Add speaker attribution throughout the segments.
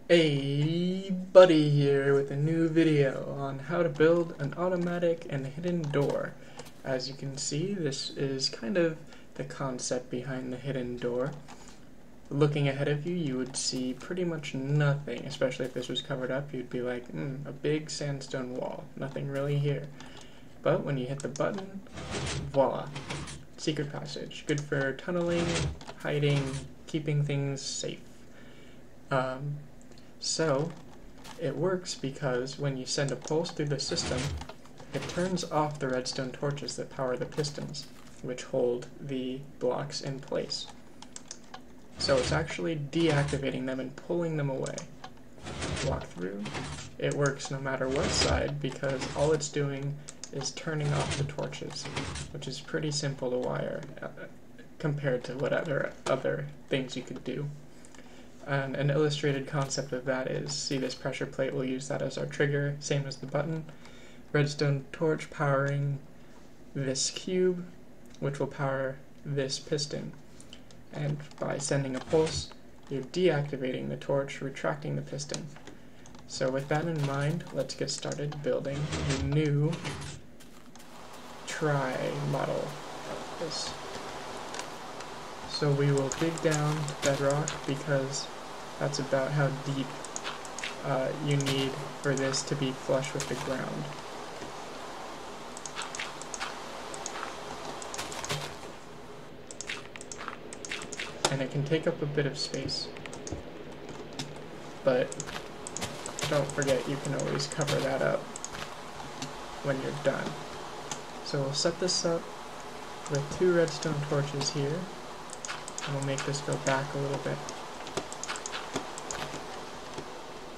Speaker 1: EyBuddy here with a new video on how to build an automatic and hidden door. As you can see, this is kind of the concept behind the hidden door. Looking ahead of you, you would see pretty much nothing, especially if this was covered up. You'd be like, a big sandstone wall, nothing really here. But when you hit the button, voila, secret passage. Good for tunneling, hiding, keeping things safe. So, it works because when you send a pulse through the system, it turns off the redstone torches that power the pistons, which hold the blocks in place. So it's actually deactivating them and pulling them away. Walk through. It works no matter what side because all it's doing is turning off the torches, which is pretty simple to wire compared to what other things you could do. And an illustrated concept of that is, see this pressure plate, we'll use that as our trigger, same as the button. Redstone torch powering this cube, which will power this piston. And by sending a pulse, you're deactivating the torch, retracting the piston. So with that in mind, let's get started building a new tri-model of this. So we will dig down to bedrock because that's about how deep you need for this to be flush with the ground. And it can take up a bit of space, but don't forget you can always cover that up when you're done. So we'll set this up with 2 redstone torches here, and we'll make this go back a little bit.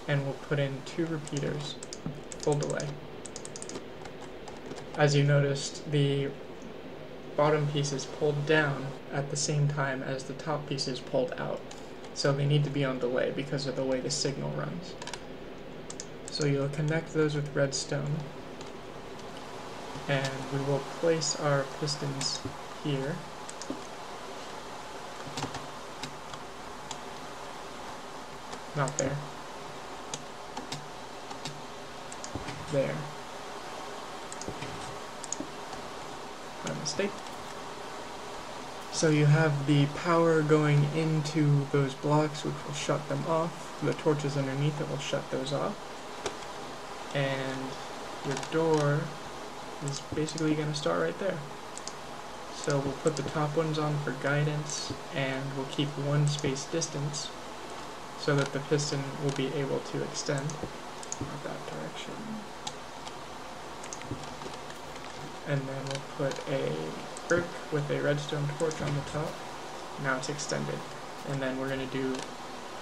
Speaker 1: And we'll put in 2 repeaters, full delay. As you noticed, the bottom piece is pulled down at the same time as the top piece is pulled out. So they need to be on delay because of the way the signal runs. So you'll connect those with redstone, and we will place our pistons here. Not there. There. My mistake. So you have the power going into those blocks, which will shut them off. The torches underneath it will shut those off. And your door is basically going to start right there. So we'll put the top ones on for guidance, and we'll keep 1 space distance so that the piston will be able to extend in that direction. And then we'll put a brick with a redstone torch on the top. Now it's extended. And then we're going to do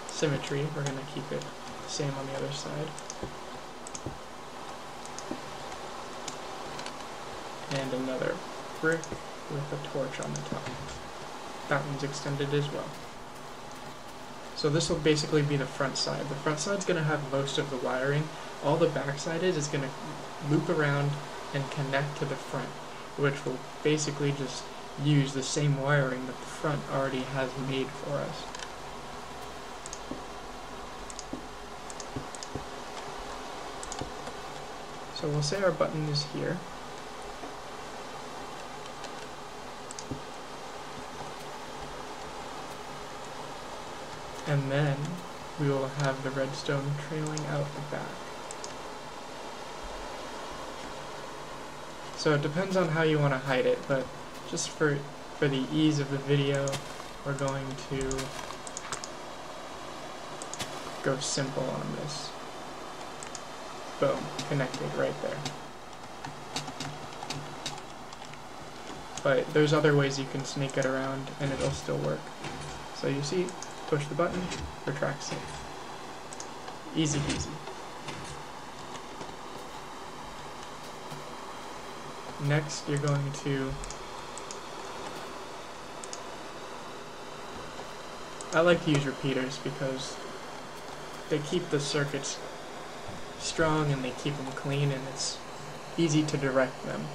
Speaker 1: symmetry. We're going to keep it the same on the other side. And another brick with a torch on the top. That one's extended as well. So this will basically be the front side. The front side's going to have most of the wiring. All the back side is going to loop around and connect to the front, which will basically just use the same wiring that the front already has made for us. So we'll say our button is here. And then we will have the redstone trailing out the back. So it depends on how you want to hide it, but just for the ease of the video, we're going to go simple on this. Boom, connected right there. But there's other ways you can sneak it around and it'll still work. So you see, push the button, retracts it. Easy peasy. Next, you're going to... I like to use repeaters because they keep the circuits strong and they keep them clean, and it's easy to direct them.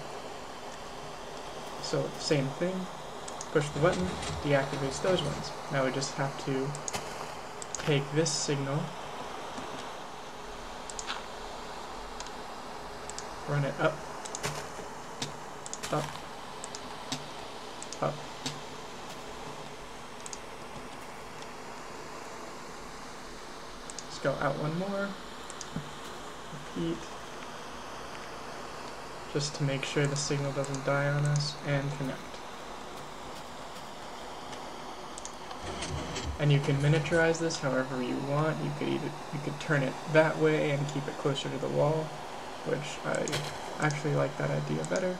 Speaker 1: So, same thing. Push the button, deactivates those ones. Now we just have to take this signal run it up, up, up. Let's go out one more, repeat, just to make sure the signal doesn't die on us, and connect. And you can miniaturize this however you want. You could turn it that way and keep it closer to the wall, which I actually like that idea better.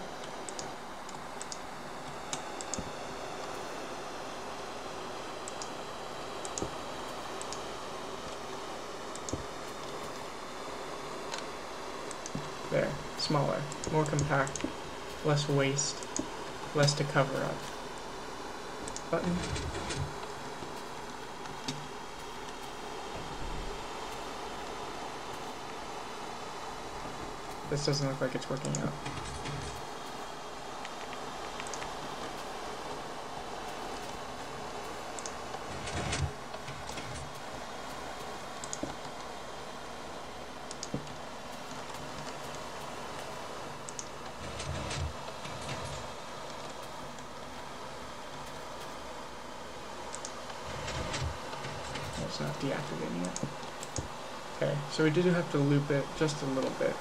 Speaker 1: There, smaller, more compact, less waste, less to cover up. Button. This doesn't look like it's working out. It's not deactivating it. Okay, so we do have to loop it just a little bit.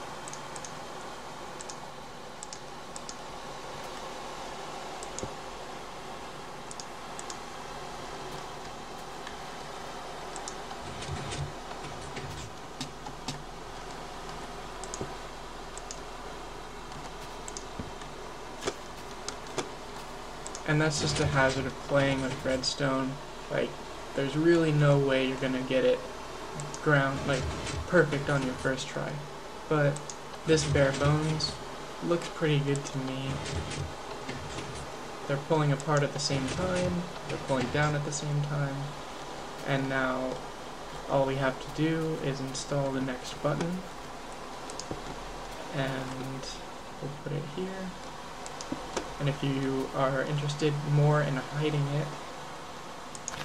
Speaker 1: And that's just a hazard of playing with redstone. Like, there's really no way you're gonna get it perfect on your first try. But this bare bones looks pretty good to me. They're pulling apart at the same time, they're pulling down at the same time, and now all we have to do is install the next button, and we'll put it here. And if you are interested more in hiding it,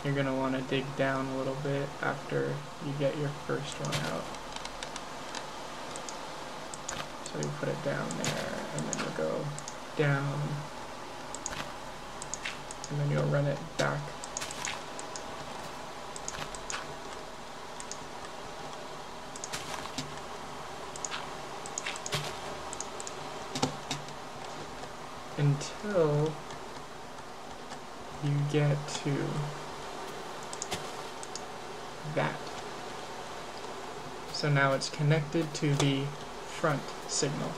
Speaker 1: you're going to want to dig down a little bit after you get your first one out. So you put it down there, and then you'll go down, and then you'll run it back. Until you get to that. So now it's connected to the front signal.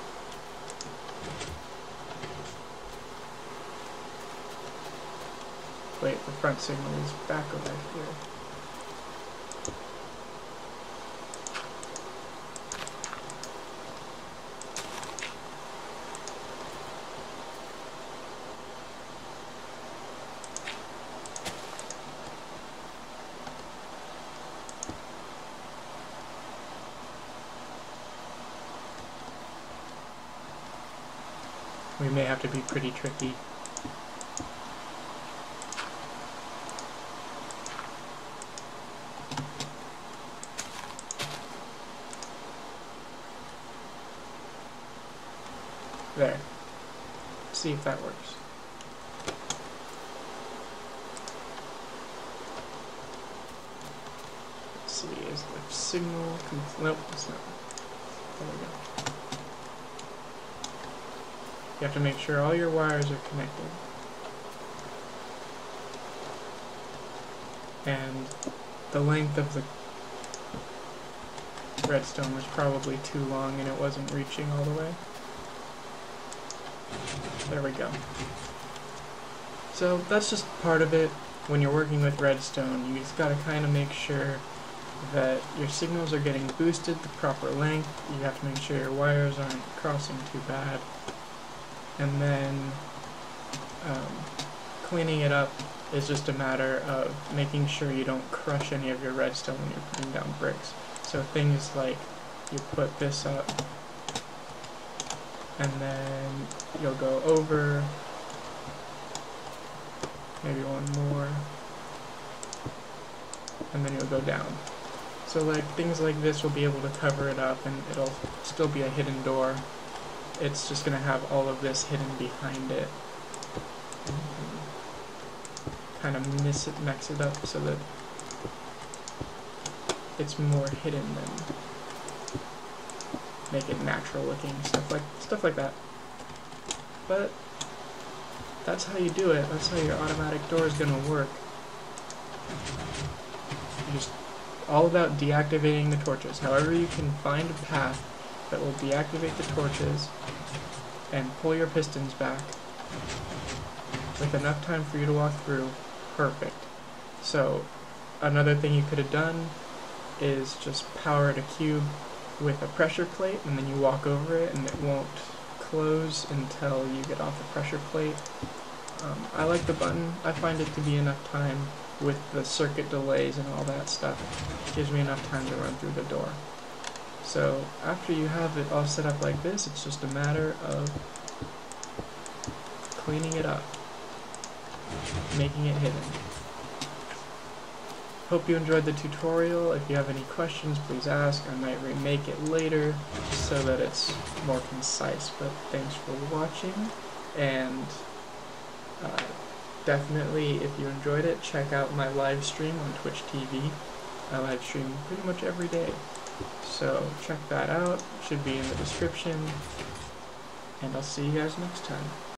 Speaker 1: Wait, the front signal is back over here. We may have to be pretty tricky. There. See if that works. Let's see, is the signal nope, it's not. There we go. You have to make sure all your wires are connected. And the length of the redstone was probably too long and it wasn't reaching all the way. There we go. So that's just part of it. When you're working with redstone, you just gotta kind of make sure that your signals are getting boosted the proper length. You have to make sure your wires aren't crossing too bad. And then cleaning it up is just a matter of making sure you don't crush any of your redstone when you're putting down bricks. So things like you put this up, and then you'll go over, maybe one more, and then you'll go down. So like things like this will be able to cover it up, and it'll still be a hidden door. it's just going to have all of this hidden behind it. Kind of mix it up so that it's more hidden than make it natural looking, stuff like that. But that's how you do it. That's how your automatic door is going to work. Just all about deactivating the torches. However you can find a path that will deactivate the torches and pull your pistons back with enough time for you to walk through, perfect. So another thing you could have done is just power a cube with a pressure plate, and then you walk over it and it won't close until you get off the pressure plate. I like the button. I find it to be enough time with the circuit delays and all that stuff. It gives me enough time to run through the door. So after you have it all set up like this, it's just a matter of cleaning it up, making it hidden. Hope you enjoyed the tutorial. If you have any questions, please ask. I might remake it later so that it's more concise. But thanks for watching, and definitely, if you enjoyed it, check out my live stream on Twitch TV. I live stream pretty much every day, so check that out. It should be in the description, and I'll see you guys next time.